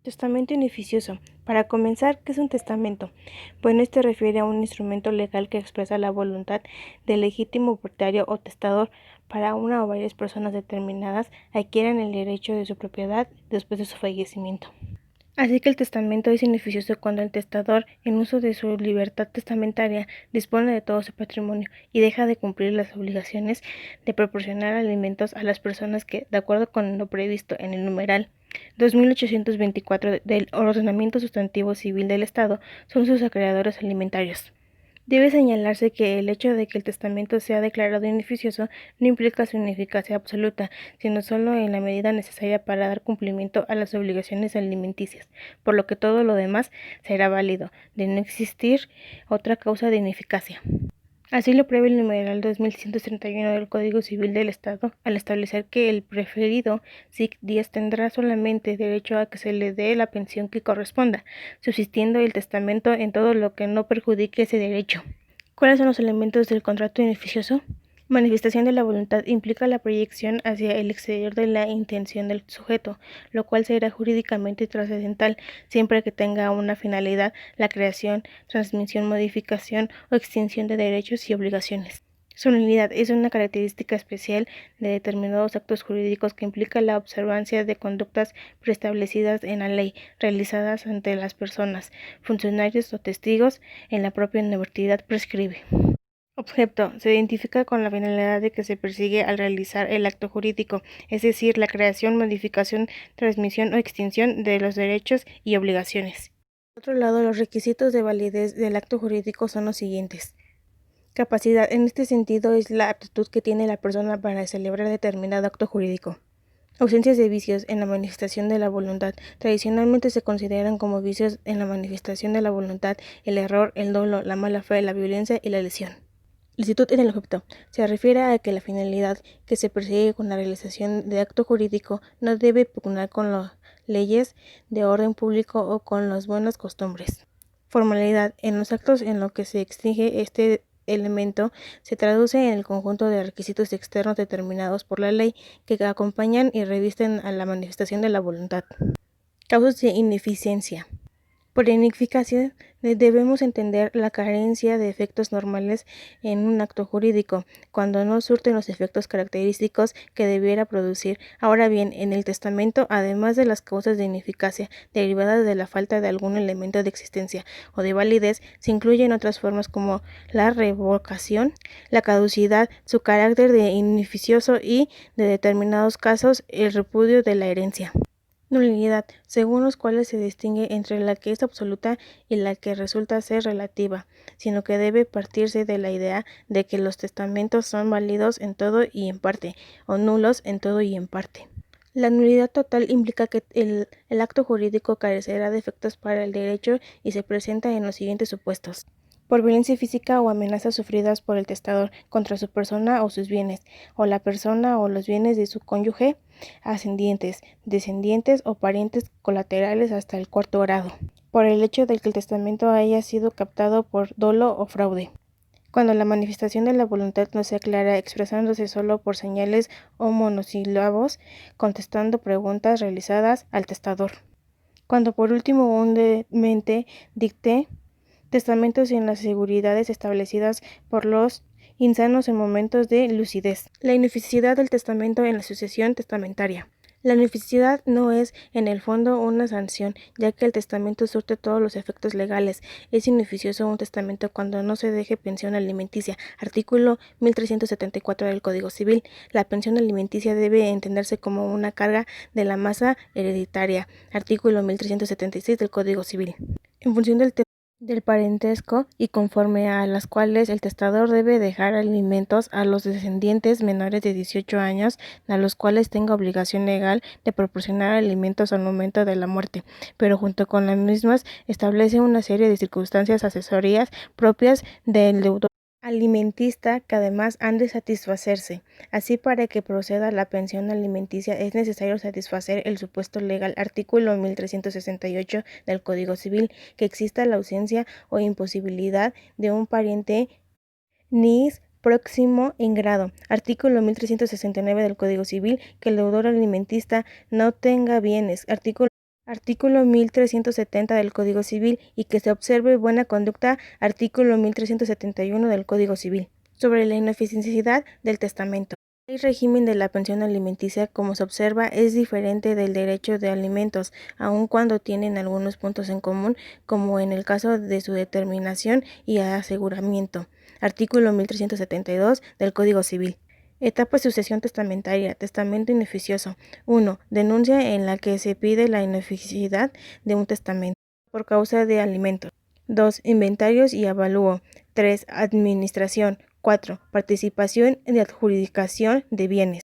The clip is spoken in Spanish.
Testamento beneficioso. Para comenzar, ¿qué es un testamento? Bueno, este refiere a un instrumento legal que expresa la voluntad del legítimo propietario o testador para una o varias personas determinadas adquieran el derecho de su propiedad después de su fallecimiento. Así que el testamento es beneficioso cuando el testador, en uso de su libertad testamentaria, dispone de todo su patrimonio y deja de cumplir las obligaciones de proporcionar alimentos a las personas que, de acuerdo con lo previsto en el numeral 2824 del Ordenamiento Sustantivo Civil del Estado, son sus acreedores alimentarios. Debe señalarse que el hecho de que el testamento sea declarado beneficioso no implica su ineficacia absoluta, sino solo en la medida necesaria para dar cumplimiento a las obligaciones alimenticias, por lo que todo lo demás será válido, de no existir otra causa de ineficacia. Así lo prevé el numeral 2131 del Código Civil del Estado, al establecer que el preferido SIC Díaz tendrá solamente derecho a que se le dé la pensión que corresponda, subsistiendo el testamento en todo lo que no perjudique ese derecho. ¿Cuáles son los elementos del contrato beneficioso? Manifestación de la voluntad implica la proyección hacia el exterior de la intención del sujeto, lo cual será jurídicamente trascendental siempre que tenga una finalidad, la creación, transmisión, modificación o extinción de derechos y obligaciones. Su nulidad es una característica especial de determinados actos jurídicos que implica la observancia de conductas preestablecidas en la ley, realizadas ante las personas, funcionarios o testigos en la propia universidad prescribe. Objeto: se identifica con la finalidad de que se persigue al realizar el acto jurídico, es decir, la creación, modificación, transmisión o extinción de los derechos y obligaciones. Por otro lado, los requisitos de validez del acto jurídico son los siguientes. Capacidad: en este sentido es la aptitud que tiene la persona para celebrar determinado acto jurídico. Ausencias de vicios en la manifestación de la voluntad. Tradicionalmente se consideran como vicios en la manifestación de la voluntad el error, el dolo, la mala fe, la violencia y la lesión. Licitud en el objeto. Se refiere a que la finalidad que se persigue con la realización de acto jurídico no debe pugnar con las leyes de orden público o con las buenas costumbres. Formalidad: en los actos en los que se exige este elemento se traduce en el conjunto de requisitos externos determinados por la ley que acompañan y revisten a la manifestación de la voluntad. Causas de ineficiencia. Por ineficacia debemos entender la carencia de efectos normales en un acto jurídico, cuando no surten los efectos característicos que debiera producir. Ahora bien, en el testamento, además de las causas de ineficacia derivadas de la falta de algún elemento de existencia o de validez, se incluyen otras formas como la revocación, la caducidad, su carácter de ineficioso y, de determinados casos, el repudio de la herencia. Nulidad, según los cuales se distingue entre la que es absoluta y la que resulta ser relativa, sino que debe partirse de la idea de que los testamentos son válidos en todo y en parte, o nulos en todo y en parte. La nulidad total implica que el acto jurídico carecerá de efectos para el derecho y se presenta en los siguientes supuestos. Por violencia física o amenazas sufridas por el testador contra su persona o sus bienes, o la persona o los bienes de su cónyuge, ascendientes, descendientes o parientes colaterales hasta el cuarto grado, por el hecho de que el testamento haya sido captado por dolo o fraude. Cuando la manifestación de la voluntad no sea clara, expresándose solo por señales o monosílabos, contestando preguntas realizadas al testador. Cuando por último un demente dicte testamentos sin las seguridades establecidas por los insanos en momentos de lucidez. La ineficacia del testamento en la sucesión testamentaria. La ineficacia no es, en el fondo, una sanción, ya que el testamento surte todos los efectos legales. Es ineficioso un testamento cuando no se deje pensión alimenticia. Artículo 1374 del Código Civil. La pensión alimenticia debe entenderse como una carga de la masa hereditaria. Artículo 1376 del Código Civil. En función del parentesco y conforme a las cuales el testador debe dejar alimentos a los descendientes menores de 18 años, a los cuales tenga obligación legal de proporcionar alimentos al momento de la muerte, pero junto con las mismas establece una serie de circunstancias accesorias propias del deudor alimentista que además han de satisfacerse. Así, para que proceda la pensión alimenticia es necesario satisfacer el supuesto legal, artículo 1368 del Código Civil, que exista la ausencia o imposibilidad de un pariente nis próximo en grado. Artículo 1369 del Código Civil, que el deudor alimentista no tenga bienes. Artículo Artículo 1370 del Código Civil y que se observe buena conducta. Artículo 1371 del Código Civil. Sobre la ineficiencia del testamento. El régimen de la pensión alimenticia, como se observa, es diferente del derecho de alimentos, aun cuando tienen algunos puntos en común, como en el caso de su determinación y aseguramiento. Artículo 1372 del Código Civil. Etapa de sucesión testamentaria. Testamento ineficioso. 1. Denuncia en la que se pide la ineficiencia de un testamento por causa de alimentos. 2. Inventarios y avalúo. 3. Administración. 4. Participación de adjudicación de bienes.